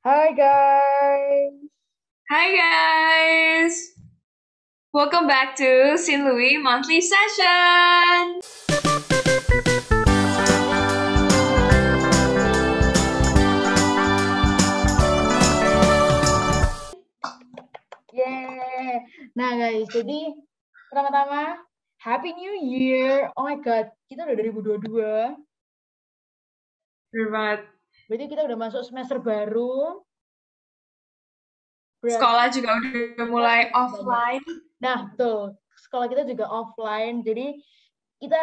Hi guys. Hi guys! Welcome back to Sin Louis Monthly Session! Yeah. Nah guys, jadi pertama-tama Happy New Year. Oh my God, kita udah 2022. Bener banget. Berarti kita udah masuk semester baru. Berarti Sekolah juga udah kita mulai sibuk banget. offline. Nah, betul. Sekolah kita juga offline. Jadi kita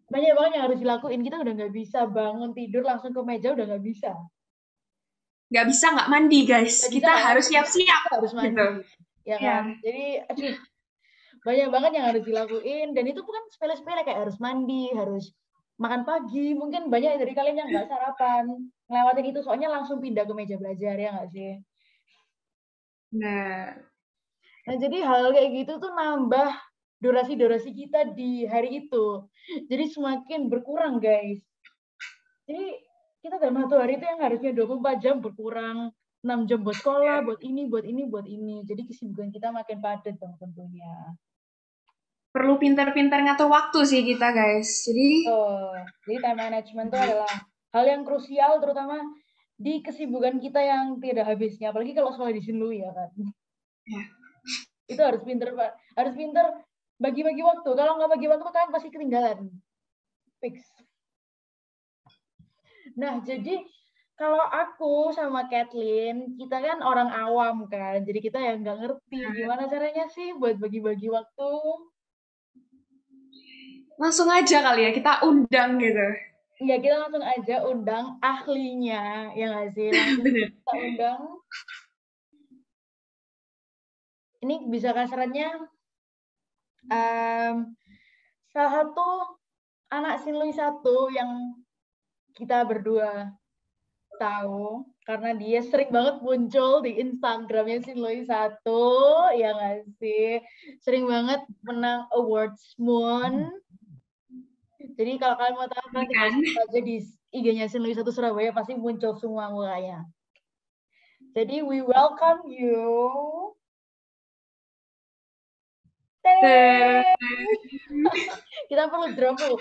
banyak banget yang harus dilakuin. Kita udah nggak bisa bangun tidur langsung ke meja, udah nggak bisa. Gak bisa nggak mandi guys. Nggak bisa Kita nggak harus mandi. siap-siap Kita harus gitu. mandi. Ya Ya. kan? Jadi, aduh, banyak banget yang harus dilakuin dan itu bukan sepele-sepele kayak harus mandi, harus makan pagi. Mungkin banyak dari kalian yang nggak sarapan ngelewatin itu soalnya langsung pindah ke meja belajar ya nggak sih. Nah, Nah jadi hal kayak gitu tuh nambah durasi kita di hari itu, jadi semakin berkurang guys. Jadi kita dalam satu hari itu yang harusnya 24 jam berkurang 6 jam buat sekolah, buat ini, buat ini, buat ini. Jadi kesibukan kita makin padat dong tentunya. perlu pintar-pintar ngatur waktu sih kita guys. Jadi, Jadi time management itu adalah hal yang krusial terutama di kesibukan kita yang tidak habisnya. Apalagi kalau sekolah di Sinlui ya kan. ya. Itu harus pinter Pak. Harus pinter bagi-bagi waktu. Kalau nggak bagi waktu kan pasti ketinggalan. Fix. Nah, jadi kalau aku sama Kathleen, kita kan orang awam kan. Jadi kita yang nggak ngerti gimana caranya sih buat bagi-bagi waktu. Langsung aja kali ya, kita undang gitu. Ya, kita langsung aja undang ahlinya, ya nggak sih? Langsung Bener. kita undang. Ini bisa kasarnya um, salah satu anak Sinlui satu yang kita berdua tahu karena dia sering banget muncul di Instagramnya Sinlui satu, ya nggak sih? Sering banget menang awards Moon. Jadi kalau kalian mau tahu Ini kalian tinggal kan. search aja di IG-nya Sinlui satu Surabaya pasti muncul semua mukanya. Jadi we welcome you. Ter- Kita perlu drum dulu.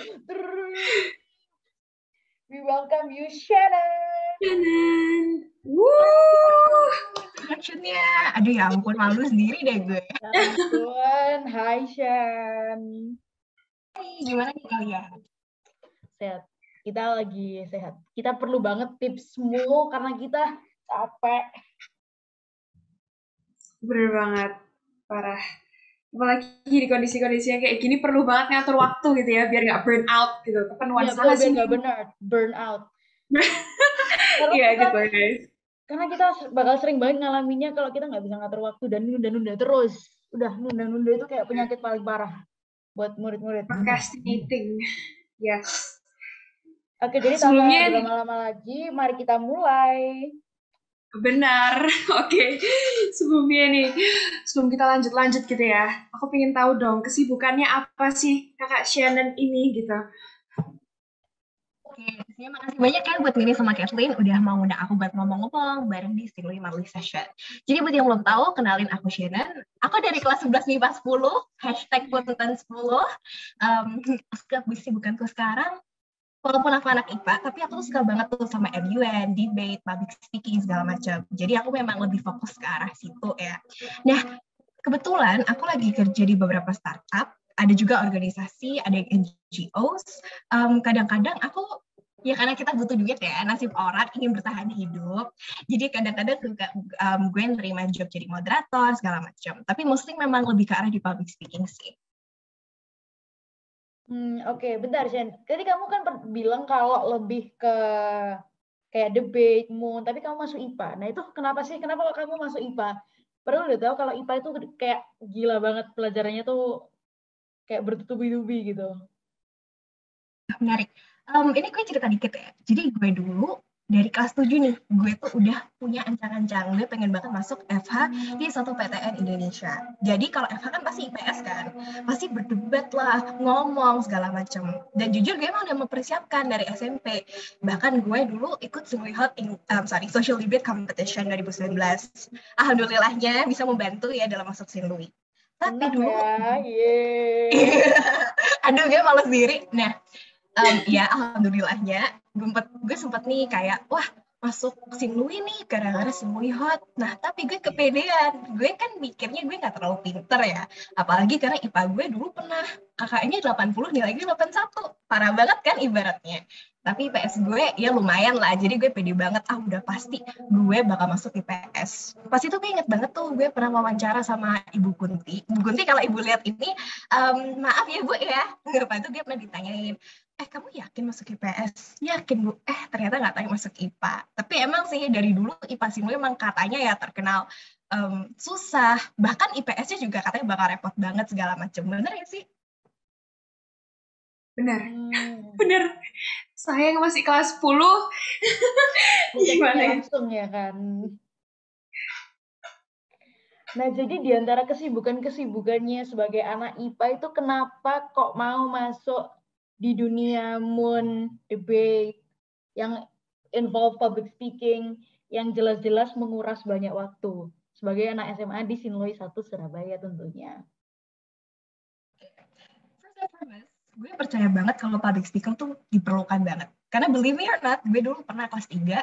We welcome you, Shannon. Wuh. Introduction-nya. Aduh ya ampun, malu sendiri deh gue. Ya ampun, hai Shan. Hai, gimana nih kalian? Sehat. Kita lagi sehat. Kita perlu banget tipsmu karena kita capek. Bener banget. Parah. Apalagi di kondisi-kondisi yang kayak gini perlu banget ngatur waktu gitu ya, biar nggak burn out gitu. Kepenuhan Ya betul, sama biar sih. nggak benar burn out. Karena Iya kita gitu guys. karena kita bakal sering banget ngalaminnya kalau kita nggak bisa ngatur waktu dan nunda-nunda terus. Udah nunda-nunda itu kayak penyakit paling parah buat murid-murid. Procrastinating. Yes. Oke, jadi tanpa Sebelumnya nih, berlama-lama lagi, mari kita mulai. benar. Oke. Sebelumnya nih, sebelum kita lanjut-lanjut gitu ya, aku pengen tahu dong kesibukannya apa sih kakak Shannon ini gitu. Oke, pastinya makasih banyak kan buat Mini sama Kathleen udah mau undang aku buat ngomong-ngomong bareng di Stingley Monthly Session. Jadi buat yang belum tahu, kenalin aku Shannon. Aku dari kelas 11 MIPA 10, hashtag Punten 10. Kesibukanku sekarang, walaupun aku anak IPA, tapi aku tuh suka banget tuh sama MUN, debate, public speaking, segala macam. Jadi aku memang lebih fokus ke arah situ ya. Nah, kebetulan aku lagi kerja di beberapa startup, ada juga organisasi, ada yang NGOs. Kadang-kadang aku, ya karena kita butuh duit ya, nasib orang ingin bertahan hidup. Jadi kadang-kadang gue nerima job jadi moderator, segala macam. Tapi mostly memang lebih ke arah di public speaking sih. Oke, bentar, Shen. Tadi kamu kan bilang kalau lebih ke kayak debate, moon, tapi kamu masuk IPA. Nah itu kenapa sih? Kenapa kamu masuk IPA? Padahal udah tahu kalau IPA itu kayak gila banget pelajarannya tuh kayak bertubi-tubi gitu. Menarik. Ini gue cerita dikit ya. Jadi gue dulu dari kelas 7 nih, gue tuh udah punya ancang-ancang. Gue pengen banget masuk FH di satu PTN Indonesia. Jadi kalau FH kan pasti IPS kan, pasti berdebat lah, ngomong segala macam. Dan jujur gue emang udah mempersiapkan dari SMP. Bahkan gue dulu ikut Sinlui Hot Social Debate Competition 2019. Alhamdulillahnya bisa membantu ya dalam masuk Sinlui. Tapi Menang dulu, ya, yeay. aduh gue males diri. Nah, ya alhamdulillahnya gue sempat nih kayak wah masuk Sinlui nih gara-gara Sinlui hot. Nah tapi gue kepedean, gue kan mikirnya gue nggak terlalu pinter ya, apalagi karena IPA gue dulu pernah kakaknya 80 nilai gue 81, parah banget kan ibaratnya. Tapi IPS gue ya lumayan lah, jadi gue pede banget udah pasti gue bakal masuk IPS. Pas itu gue inget banget tuh gue pernah wawancara sama Ibu Kunti. Ibu Kunti kalau Ibu lihat ini, maaf ya Bu ya, nggak apa itu gue pernah ditanyain, kamu yakin masuk IPS? Yakin Bu. Ternyata nggak tahu masuk IPA. Tapi emang sih dari dulu IPA Sinlui emang katanya ya terkenal susah. Bahkan IPS-nya juga katanya bakal repot banget segala macam. Bener ya sih? Benar, Hmm, benar. Saya yang masih kelas 10, efeknya gimana ya? langsung ya kan. Nah, jadi di antara kesibukan-kesibukannya sebagai anak IPA itu kenapa kok mau masuk di dunia moon debate yang involve public speaking yang jelas-jelas menguras banyak waktu sebagai anak SMA di Sinloi 1 Surabaya tentunya. First and foremost, gue percaya banget kalau public speaking tuh diperlukan banget. Karena believe me or not, gue dulu pernah kelas 3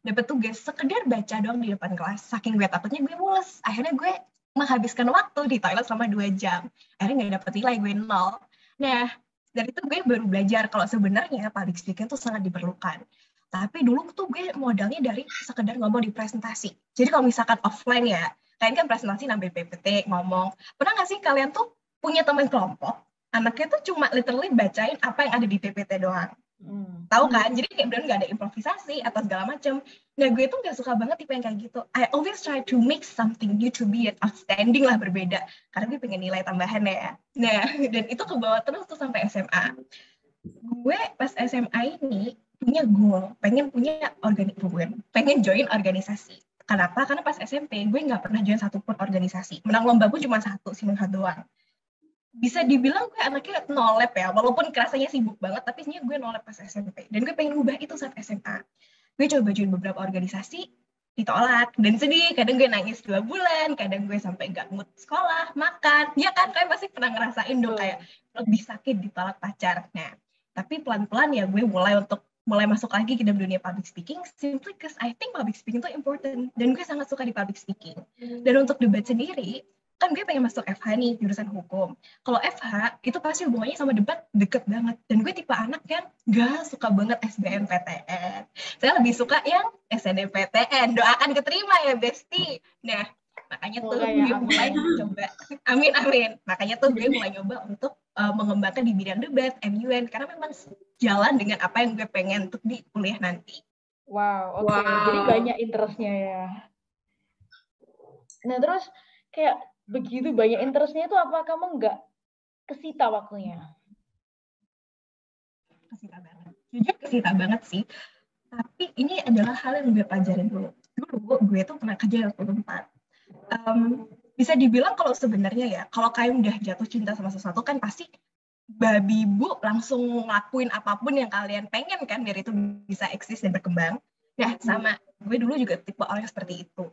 dapet tugas sekedar baca doang di depan kelas. Saking gue takutnya gue mules. Akhirnya gue menghabiskan waktu di toilet selama 2 jam. Akhirnya gak dapet nilai, gue nol. Nah, dari itu gue baru belajar kalau sebenarnya public speaking tuh sangat diperlukan. Tapi dulu tuh gue modalnya dari sekedar ngomong di presentasi. Jadi kalau misalkan offline ya, kalian kan presentasi ngambil PPT, ngomong. Pernah gak sih kalian tuh punya teman kelompok anaknya tuh cuma literally bacain apa yang ada di PPT doang. Hmm. Tahu kan? Jadi kayak benar nggak ada improvisasi atau segala macam. Nah gue tuh nggak suka banget tipe yang kayak gitu. I always try to make something new to be outstanding lah, berbeda. Karena gue pengen nilai tambahan ya. Nah, dan itu ke bawah terus tuh sampai SMA. Gue pas SMA ini punya goal, pengen punya pengen join organisasi. Kenapa? Karena pas SMP gue nggak pernah join satupun organisasi. Menang lomba pun cuma satu, simulasi doang. Bisa dibilang gue anaknya nolep ya, walaupun kerasanya sibuk banget, tapi sebenarnya gue nolep pas SMP. Dan gue pengen ubah itu saat SMA. Gue coba join beberapa organisasi, ditolak, dan sedih. Kadang gue nangis 2 bulan, kadang gue sampai gak mood sekolah, makan. Ya kan, kalian pasti pernah ngerasain dong kayak lebih sakit ditolak pacar. Nah, tapi pelan-pelan ya gue mulai masuk lagi ke dalam dunia public speaking, simply because I think public speaking itu important, dan gue sangat suka di public speaking. Dan untuk debat sendiri, kan gue pengen masuk FH nih, jurusan hukum. Kalau FH, itu pasti hubungannya sama debat deket banget. Dan gue tipe anak yang gak suka banget SBMPTN. Saya lebih suka yang SNMPTN. Doakan keterima ya, Besti. Nah, makanya tuh Semoga ya, gue mulai amin. coba. Amin, amin. Makanya tuh gue mulai nyoba untuk mengembangkan di bidang debat, MUN. Karena memang jalan dengan apa yang gue pengen untuk di kuliah nanti. Wow, oke. Jadi Wow. banyak interestnya ya. Nah, terus kayak begitu banyak interestnya itu apa kamu nggak kesita waktunya? Kesita banget. Jujur kesita banget sih. Tapi ini adalah hal yang gue pelajarin dulu. Dulu gue tuh pernah kerja di 24. Bisa dibilang kalau sebenarnya ya, kalau kalian udah jatuh cinta sama sesuatu kan pasti babi bu langsung ngelakuin apapun yang kalian pengen kan biar itu bisa eksis dan berkembang. Nah, sama gue dulu juga tipe orang seperti itu.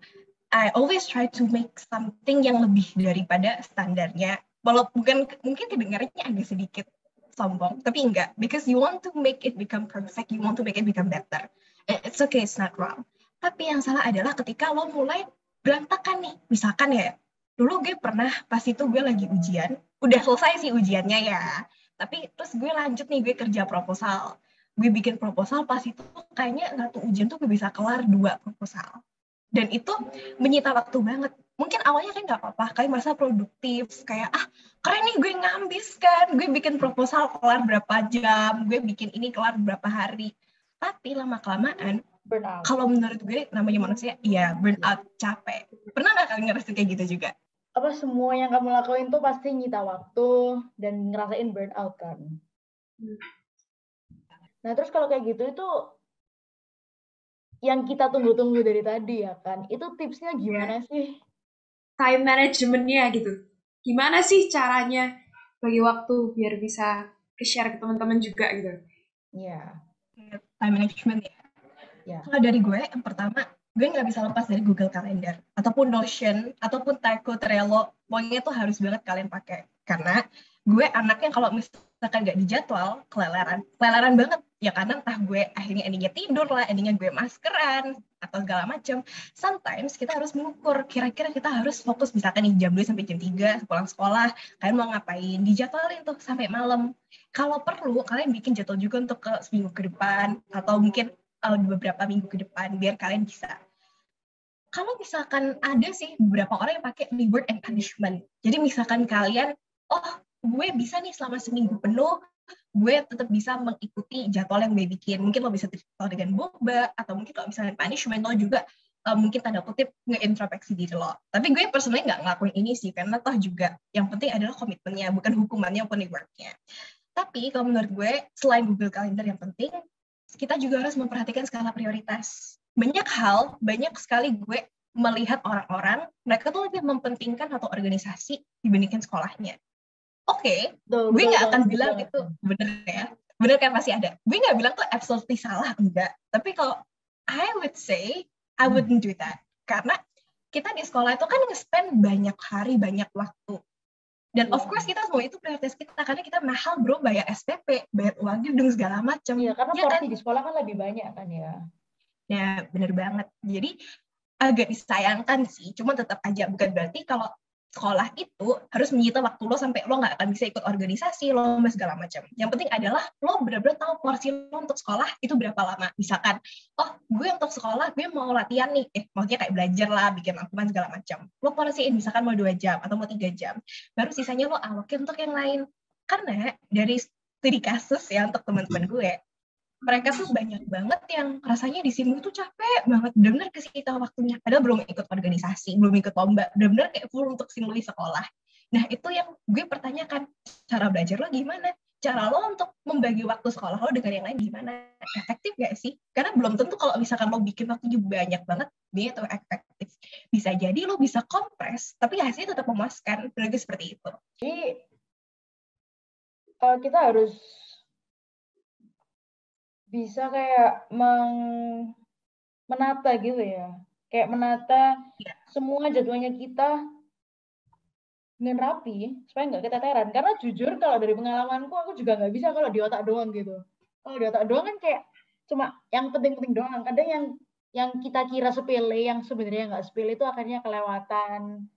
I always try to make something yang lebih daripada standarnya. Walaupun mungkin kedengarannya agak sedikit sombong, tapi enggak. Because you want to make it become perfect, you want to make it become better. It's okay, it's not wrong. Tapi yang salah adalah ketika lo mulai berantakan nih. Misalkan ya, dulu gue pernah pas itu gue lagi ujian, udah selesai sih ujiannya ya. Tapi terus gue lanjut nih, gue kerja proposal. Gue bikin proposal pas itu kayaknya satu ujian tuh gue bisa kelar 2 proposal. Dan itu menyita waktu banget. Mungkin awalnya kan nggak apa-apa, kayak masa produktif, kayak keren nih gue ngambis kan, gue bikin proposal kelar berapa jam, gue bikin ini kelar berapa hari. Tapi lama-kelamaan, Burnout. kalau menurut gue namanya manusia, ya burnout, capek. Pernah nggak kalian ngerasain kayak gitu juga? Apa semua yang kamu lakuin tuh pasti nyita waktu dan ngerasain burnout kan? Hmm. Nah, terus kalau kayak gitu itu yang kita tunggu-tunggu dari tadi ya kan. Itu tipsnya gimana sih? Time management-nya gitu. Gimana sih caranya bagi waktu biar bisa ke-share ke teman-teman juga gitu. Iya. Time management ya. Ya. Kalau dari gue, yang pertama, gue nggak bisa lepas dari Google Calendar, ataupun Notion, ataupun Typo, Trello. Pokoknya itu harus banget kalian pakai. Karena gue anaknya kalau misalkan nggak dijadwal, keleleran banget. Ya karena entah gue akhirnya endingnya tidur lah, endingnya gue maskeran, atau segala macam. Sometimes kita harus mengukur, kira-kira kita harus fokus misalkan nih jam 2 sampai jam 3, pulang sekolah, kalian mau ngapain, dijadwalin tuh sampai malam. Kalau perlu, kalian bikin jadwal juga untuk ke seminggu ke depan, atau mungkin beberapa minggu ke depan biar kalian bisa. Kalau misalkan ada sih beberapa orang yang pakai reward and punishment. Jadi misalkan kalian, oh gue bisa nih selama seminggu penuh, gue tetap bisa mengikuti jadwal yang gue bikin. Mungkin lo bisa jadwal dengan boba, atau mungkin kalau misalnya punishment lo juga mungkin tanda kutip nge-introspeksi diri lo. Tapi gue personally nggak ngelakuin ini sih, karena toh juga yang penting adalah komitmennya, bukan hukumannya maupun rewardnya. Tapi kalau menurut gue, selain Google Calendar yang penting, kita juga harus memperhatikan skala prioritas. Banyak sekali gue melihat orang-orang, mereka tuh lebih mempentingkan satu organisasi dibandingkan sekolahnya. Oke, gue nggak akan bilang itu bener ya. Bener kan, pasti ada. Gue nggak bilang tuh absolutely salah, enggak. Tapi kalau I would say, I wouldn't do that. Karena kita di sekolah itu kan nge-spend banyak hari, banyak waktu. Dan of course kita semua itu prioritas kita, karena kita mahal bro, bayar SPP, bayar uang gedung segala macam. Iya, karena porsi di sekolah kan lebih banyak kan ya. Ya, bener banget. Jadi agak disayangkan sih, cuma tetap aja bukan berarti kalau sekolah itu harus menyita waktu lo sampai lo nggak akan bisa ikut organisasi, lo segala macam. Yang penting adalah lo benar-benar tahu porsi lo untuk sekolah itu berapa lama. Misalkan, oh gue untuk sekolah gue mau latihan nih, maksudnya kayak belajar lah, bikin dokumen segala macam. Lo porsiin misalkan mau 2 jam atau mau 3 jam. Baru sisanya lo alokin untuk yang lain. Karena dari studi kasus ya untuk teman-teman gue, mereka tuh banyak banget yang rasanya di SIM itu capek banget, benar-benar kesita waktunya, padahal belum ikut organisasi, belum ikut lomba, benar-benar kayak full untuk sinlui sekolah. Nah itu yang gue pertanyakan, cara belajar lo gimana? Cara lo untuk membagi waktu sekolah lo dengan yang lain gimana? Efektif gak sih? Karena belum tentu kalau misalkan lo bikin waktunya banyak banget, dia itu efektif. Bisa jadi lo bisa kompres, tapi hasilnya tetap memuaskan, berarti seperti itu. Jadi kita harus bisa kayak menata gitu ya. Kayak menata semua jadwalnya kita dengan rapi, supaya nggak keteteran. Karena jujur kalau dari pengalamanku, aku juga nggak bisa kalau di otak doang gitu. Kalau di otak doang kan kayak cuma yang penting-penting doang. Kadang yang kita kira sepele, yang sebenarnya nggak sepele itu akhirnya kelewatan.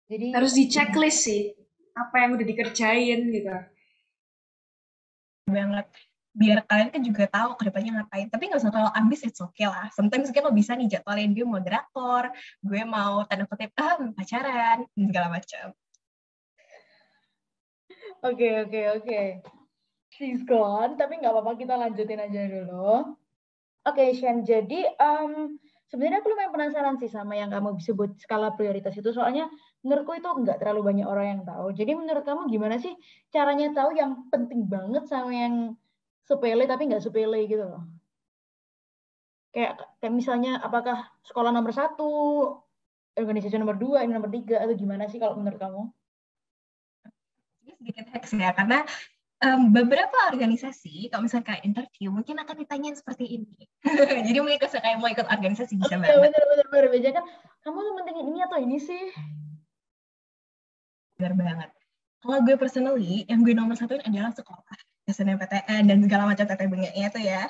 Jadi harus di checklist sih, apa yang udah dikerjain gitu. Banget. Biar kalian kan juga tahu kedepannya ngapain. Tapi nggak usah terlalu ambis, it's okay lah. Sometimes kan lo bisa nih jadwalin, gue mau drakor, gue mau tanda kutip pacaran, segala macam. Oke. She's gone, tapi nggak apa-apa, kita lanjutin aja dulu. Oke, Shen. Jadi sebenarnya aku lumayan penasaran sih sama yang kamu sebut skala prioritas itu. Soalnya menurutku itu nggak terlalu banyak orang yang tahu. Jadi menurut kamu gimana sih caranya tahu yang penting banget sama yang sepele tapi nggak sepele gitu loh? Kayak misalnya apakah sekolah nomor 1, organisasi nomor 2, ini nomor 3, atau gimana sih kalau menurut kamu? Ini sedikit hacks ya, karena beberapa organisasi, kalau misalnya kayak interview, mungkin akan ditanyain seperti ini. Jadi mungkin kalau kayak mau ikut organisasi bisa banget. Bener. Biasanya kan, kamu tuh pentingin ini atau ini sih? Benar banget. Kalau gue personally, yang gue nomor satuin adalah sekolah, SNMPTN, dan segala macam TTB-nya itu ya.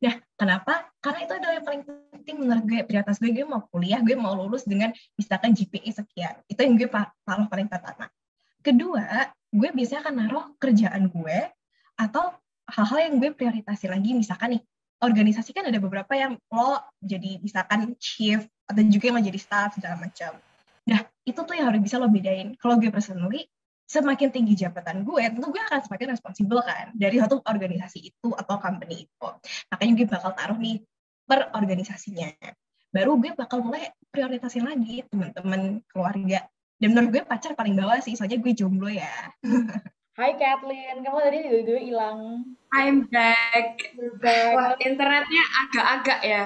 Nah, kenapa? Karena itu adalah yang paling penting menurut gue. Prioritas gue mau kuliah, gue mau lulus dengan misalkan GPA sekian. Itu yang gue taruh paling pertama. Kedua, gue biasanya akan naruh kerjaan gue atau hal-hal yang gue prioritasin lagi. Misalkan nih, organisasi kan ada beberapa yang lo jadi misalkan chief, atau juga yang lo jadi staff, segala macam. Nah, itu tuh yang harus bisa lo bedain. Kalau gue personally, semakin tinggi jabatan gue, tentu gue akan semakin responsibel kan dari satu organisasi itu atau company itu. Makanya gue bakal taruh nih per organisasinya. Baru gue bakal mulai prioritasin lagi teman-teman, keluarga. Dan menurut gue pacar paling bawah sih, soalnya gue jomblo ya. Hai Kathleen, kamu tadi tiba-tiba hilang. I'm back. You're back. Wah, internetnya agak-agak ya.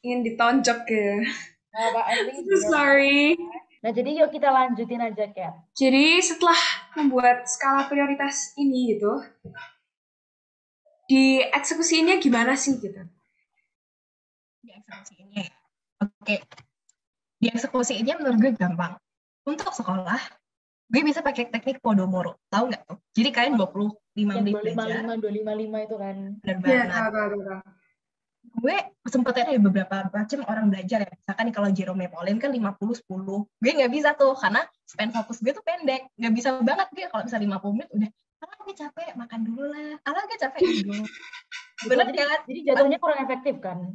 Ingin ditonjok ya. Nah, Pak, I think So sorry. Nah, jadi yuk kita lanjutin aja, Kat. Jadi setelah membuat skala prioritas ini gitu, dieksekusiinnya gimana sih gitu? Dieksekusiinnya ya. Oke. Dieksekusiinnya menurut gue gampang. Untuk sekolah, gue bisa pakai teknik Pomodoro. Tahu nggak tuh? Jadi kalian 25 menit belajar. 255 itu kan. Benar Iya, banget. tahu. Gue sempet ada beberapa macam orang belajar ya. Misalkan nih kalau Jerome Pauline kan 50-10. Gue nggak bisa tuh, karena span fokus gue tuh pendek. Nggak bisa banget gue kalau bisa 50 menit udah, gue capek, makan dulu lah. Gue capek ini dulu. Bener kan? Jadi jatuhnya kurang efektif kan?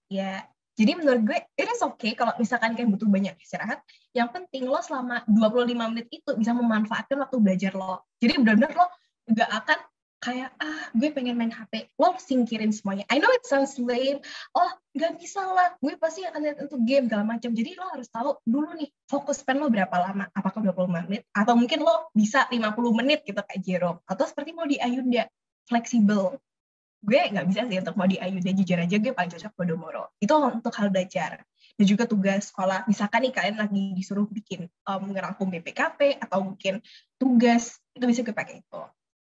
Ya, jadi menurut gue, it is okay kalau misalkan kayak butuh banyak istirahat. Yang penting lo selama 25 menit itu bisa memanfaatkan waktu belajar lo. Jadi benar-benar lo nggak akan kayak, gue pengen main HP. Lo singkirin semuanya. I know it sounds lame. Oh, nggak bisa lah. Gue pasti akan lihat untuk game, segala macam. Jadi lo harus tahu dulu nih, fokus span lo berapa lama. Apakah 25 menit? Atau mungkin lo bisa 50 menit gitu kayak Jerome. Atau seperti mau di Ayunda, fleksibel. Gue nggak bisa sih untuk mau di Ayunda, jujur aja gue paling cocok Pomodoro. Itu untuk hal belajar. Dan juga tugas sekolah. Misalkan nih kalian lagi disuruh bikin ngerangkum BPKP atau mungkin tugas, itu bisa gue pakai itu.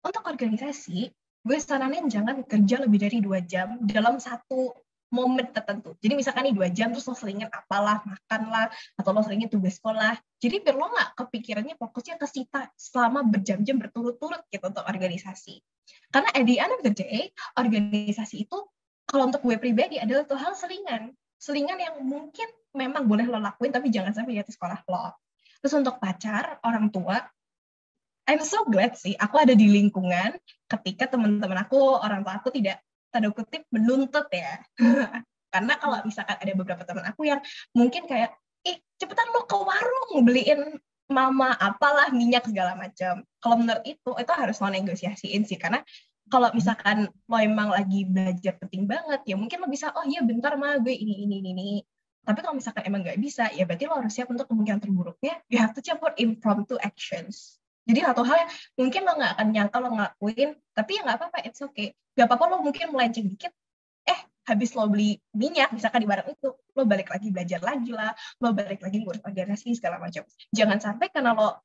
Untuk organisasi, gue saranin jangan kerja lebih dari 2 jam dalam satu momen tertentu. Jadi misalkan nih 2 jam, terus lo selingin apalah, makan lah, atau lo selingin tugas sekolah. Jadi biar lo nggak kepikirannya fokusnya ke sita selama berjam-jam berturut-turut gitu untuk organisasi. Karena at the end of the day, organisasi itu, kalau untuk gue pribadi, adalah tuh hal selingan. Selingan yang mungkin memang boleh lo lakuin, tapi jangan sampai di sekolah lo. Terus untuk pacar, orang tua, I'm so glad sih, aku ada di lingkungan ketika teman-teman aku, orang tua aku tidak, tanda kutip, menuntut ya. Karena kalau misalkan ada beberapa teman aku yang mungkin kayak, cepetan lo ke warung, beliin mama apalah, minyak segala macam. Kalau menurut itu harus lo negosiasiin sih, karena kalau misalkan lo emang lagi belajar penting banget, ya mungkin lo bisa, oh iya bentar mah gue ini. Tapi kalau misalkan emang nggak bisa, ya berarti lo harus siap untuk kemungkinan terburuknya. You have to campur impromptu actions. Jadi satu hal yang mungkin lo nggak akan nyangka lo ngelakuin, tapi ya nggak apa-apa, it's okay. Nggak apa-apa lo mungkin melenceng dikit, habis lo beli minyak, misalkan di barang itu, lo balik lagi belajar lagi lah, lo balik lagi ngurus organisasi segala macam. Jangan sampai karena lo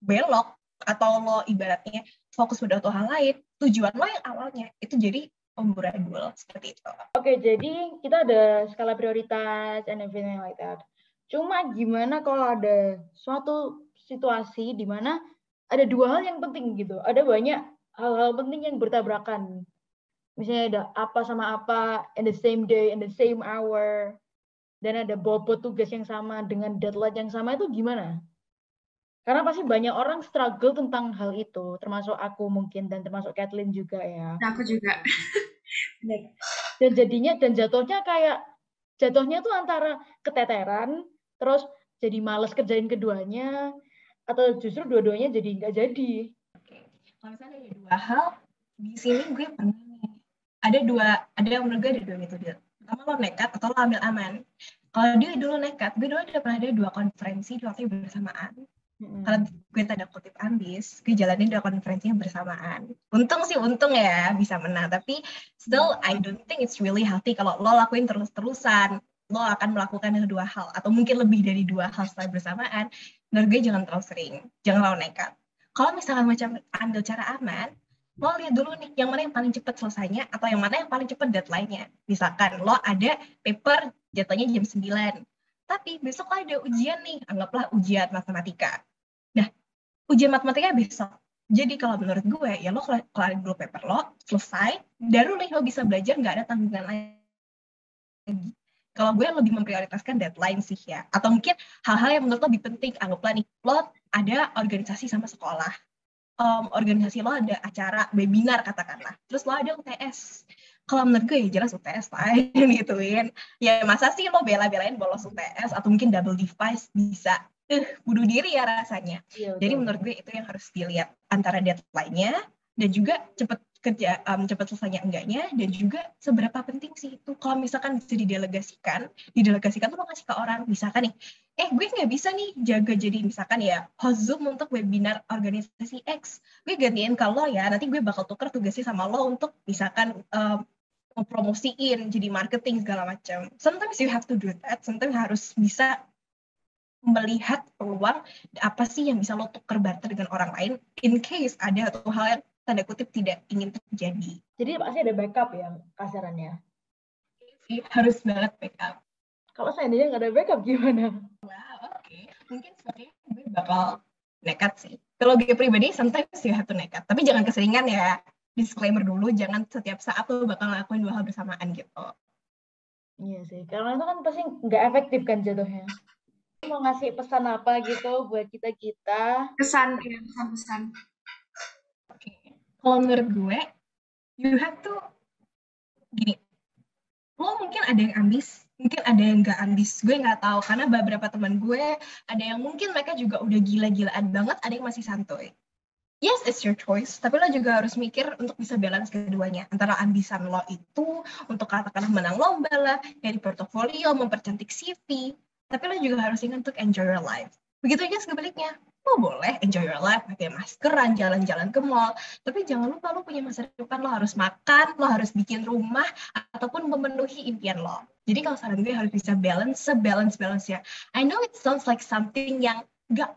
belok, atau lo ibaratnya fokus pada satu hal lain, tujuan lo yang awalnya itu jadi amburadul, seperti itu. Oke, jadi kita ada skala prioritas and everything like that. Cuma gimana kalau ada suatu situasi di mana ada dua hal yang penting gitu. Ada banyak hal-hal penting yang bertabrakan. Misalnya ada apa sama apa in the same day, in the same hour. Dan ada bobot tugas yang sama dengan deadline yang sama, itu gimana? Karena pasti banyak orang struggle tentang hal itu, termasuk aku mungkin, dan termasuk Kathleen juga ya. Aku juga. Dan jatuhnya tuh antara keteteran, terus jadi males kerjain keduanya, atau justru dua-duanya jadi nggak jadi. Kalau misalnya ada dua hal, di sini gue pernah nih, ada menurut gue ada dua metode. Pertama lo nekat atau lo ambil aman. Kalau dia dulu nekat, gue dulu pernah ada 2 konferensi di waktu bersamaan. Kalau gue tanda kutip ambis, gue jalanin 2 konferensinya bersamaan. Untung ya bisa menang, tapi still I don't think it's really healthy kalau lo lakuin terus-terusan. Lo akan melakukan kedua hal, atau mungkin lebih dari 2 hal setelah bersamaan. Menurut gue jangan terlalu sering, jangan terlalu nekat. Kalau misalkan macam ambil cara aman, lo lihat dulu nih, yang mana yang paling cepat selesainya, atau yang mana yang paling cepat deadline-nya. Misalkan lo ada paper jatuhnya jam 9, tapi besok ada ujian nih, anggaplah ujian matematika. Nah, ujian matematika besok. Jadi kalau menurut gue, ya lo kelarin dulu paper lo, selesai, baru nih lo bisa belajar, nggak ada tanggungan lagi. Kalau gue lebih memprioritaskan deadline sih ya. Atau mungkin hal-hal yang menurut lo lebih penting, anggaplah nih, lo ada organisasi sama sekolah. Organisasi lo ada acara, webinar katakanlah. Terus lo ada UTS. Kalau menurut gue ya jelas UTS lah gituin. Ya masa sih lo bela-belain bolos UTS atau mungkin double device bisa bunuh diri ya rasanya. Jadi menurut gue itu yang harus dilihat antara deadline-nya dan juga cepet kerja cepat selesainya enggaknya, dan juga seberapa penting sih itu. Kalau misalkan bisa didelegasikan tuh lo kasih ke orang, misalkan nih, gue nggak bisa nih jaga jadi misalkan ya host Zoom untuk webinar organisasi X, gue gantiin ke lo ya, nanti gue bakal tuker tugasnya sama lo untuk misalkan mempromosiin jadi marketing segala macam. Sometimes you have to do that, sometimes harus bisa melihat peluang apa sih yang bisa lo tuker barter dengan orang lain in case ada satu hal yang tanda kutip tidak ingin terjadi. Jadi pasti ada backup ya kasarannya. Harus banget backup. Kalau seandainya nggak ada backup gimana? Oke. Mungkin sebenarnya gue bakal nekat sih. Kalau gue pribadi sometimes you have to nekat. Tapi jangan keseringan ya. Disclaimer dulu, jangan setiap saat lo bakal ngelakuin 2 hal bersamaan gitu. Iya sih, karena itu kan pasti nggak efektif kan jatuhnya. Mau ngasih pesan apa gitu buat kita-kita? Pesan. Oke. Kalau menurut gue, you have to gini. Lo mungkin ada yang ambis, mungkin ada yang nggak ambis. Gue nggak tahu karena beberapa teman gue ada yang mungkin mereka juga udah gila-gilaan banget, ada yang masih santuy. Yes, it's your choice. Tapi lo juga harus mikir untuk bisa balance keduanya. Antara ambisan lo itu untuk katakanlah menang lomba lah, dari portofolio, mempercantik CV. Tapi lo juga harus ingat untuk enjoy your life. Begitu aja sebaliknya. Lo boleh enjoy your life, pakai maskeran, jalan-jalan ke mall. Tapi jangan lupa lo punya masa depan, lo harus makan, lo harus bikin rumah, ataupun memenuhi impian lo. Jadi kalau saran gue harus bisa balance, sebalance-balance ya. I know it sounds like something yang gak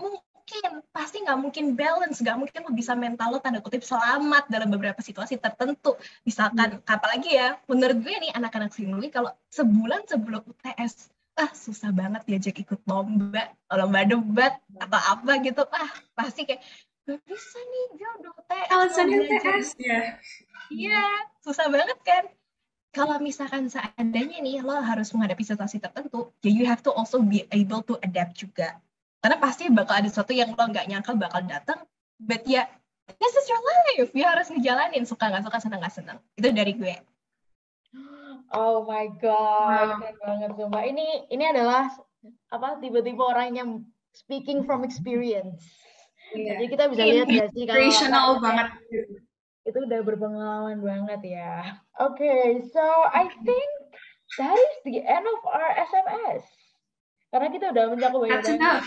pasti nggak mungkin balance, nggak mungkin lo bisa mental lo tanda kutip selamat dalam beberapa situasi tertentu. Misalkan, apalagi ya, menurut gue nih anak-anak Sinlui kalau sebulan sebelum UTS, susah banget diajak ikut lomba debat atau apa gitu, pasti kayak nggak bisa nih, gue udah UTS. Alasan UTS ya. Iya, susah banget kan. Kalau misalkan seandainya nih lo harus menghadapi situasi tertentu, ya you have to also be able to adapt juga. Karena pasti bakal ada sesuatu yang lo nggak nyangka bakal datang, but ya, this is your life. Ya harus ngejalanin, suka nggak suka, senang nggak senang. Itu dari gue. Oh my god, keren banget sumpah. Ini adalah tiba-tiba orang yang speaking from experience. Jadi kita bisa lihat nggak sih kalau Inspirational banget. Itu udah berpengalaman banget ya. Okay, so I think that is the end of our SMS. Karena kita udah mencakup banyak banget.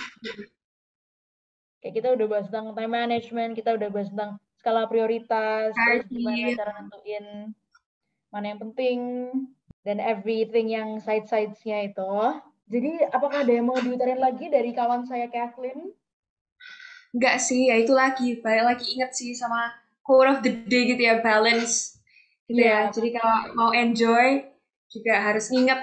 Kayak kita udah bahas tentang time management, kita udah bahas tentang skala prioritas, terus gimana cara nentuin mana yang penting, dan everything yang side-sides-nya itu. Jadi apakah ada yang mau diutarin lagi dari kawan saya, Kathleen? Enggak sih, ya itu lagi. Balik lagi inget sih sama quote of the day gitu ya, balance. Gitu ya. Jadi kalau mau enjoy, juga harus inget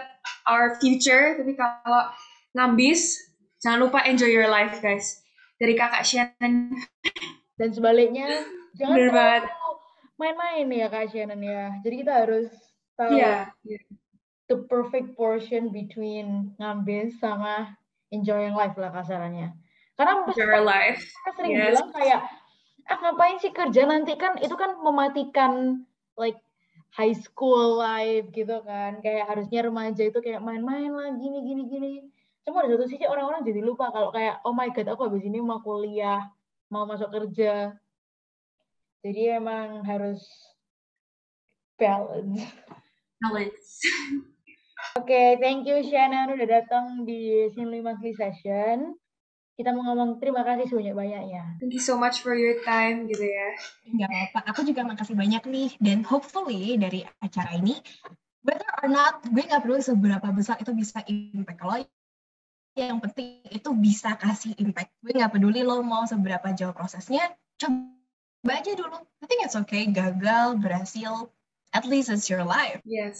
our future. Tapi kalau ngambis, jangan lupa enjoy your life, guys. Dari kakak Shannon. Dan sebaliknya, jangan terlalu main-main ya Kak Shannon ya. Jadi kita harus tahu the perfect portion between ngambis sama enjoying life lah kasarannya. Karena life. Sering bilang kayak, ngapain sih kerja nanti kan, itu kan mematikan like high school life gitu kan. Kayak harusnya remaja itu kayak main-main lah, gini. Cuma di satu sisi orang-orang jadi lupa kalau kayak, oh my god, aku habis ini mau kuliah, mau masuk kerja. Jadi emang harus balance. Oke, thank you Shannon udah datang di Sinlui Monthly Session. Kita mau ngomong terima kasih sebanyak-banyaknya. Thank you so much for your time gitu ya. Nggak apa-apa, aku juga makasih banyak nih. Dan hopefully dari acara ini, whether or not, gue nggak perlu seberapa besar itu bisa impact lo. Yang penting itu bisa kasih impact. Gue nggak peduli lo mau seberapa jauh prosesnya, coba aja dulu. I think it's okay, gagal, berhasil, at least it's your life. Yes.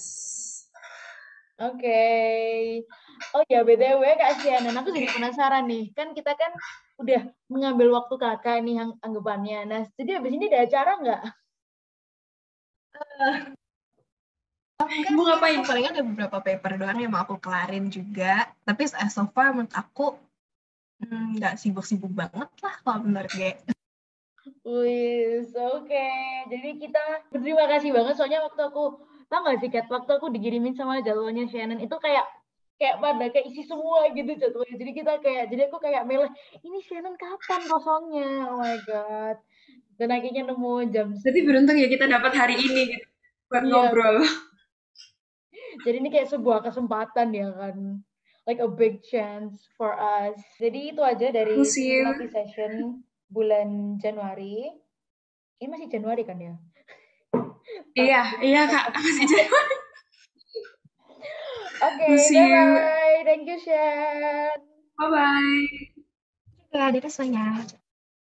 Oke. Oh ya, BTW Kak Shannon, aku jadi penasaran nih. Kan kita kan udah mengambil waktu kakak nih anggapannya. Nah, jadi habis ini ada acara nggak? Enggak sih, paling ada beberapa paper doang yang mau aku kelarin juga. Tapi so far menurut aku nggak sibuk-sibuk banget lah kalau menurut gue. Wih, oke. Jadi kita berterima kasih banget soalnya waktu aku, tau gak sih Kat, waktu aku dikirimin sama jadwalnya Shannon itu kayak pada kayak isi semua gitu jadwalnya. Jadi aku kayak milih, ini Shannon kapan kosongnya? Oh my god. Dan akhirnya nemu jam. Berarti beruntung ya kita dapat hari ini gitu buat Iya. ngobrol. Jadi ini kayak sebuah kesempatan ya kan. Like a big chance for us. Jadi itu aja dari We'll see you. Psikologi Session bulan Januari. Ini masih Januari kan ya? Iya Kak, masih Januari. Oke, We'll see you. bye-bye. Thank you, Shan. Bye-bye. Ya, dari semuanya.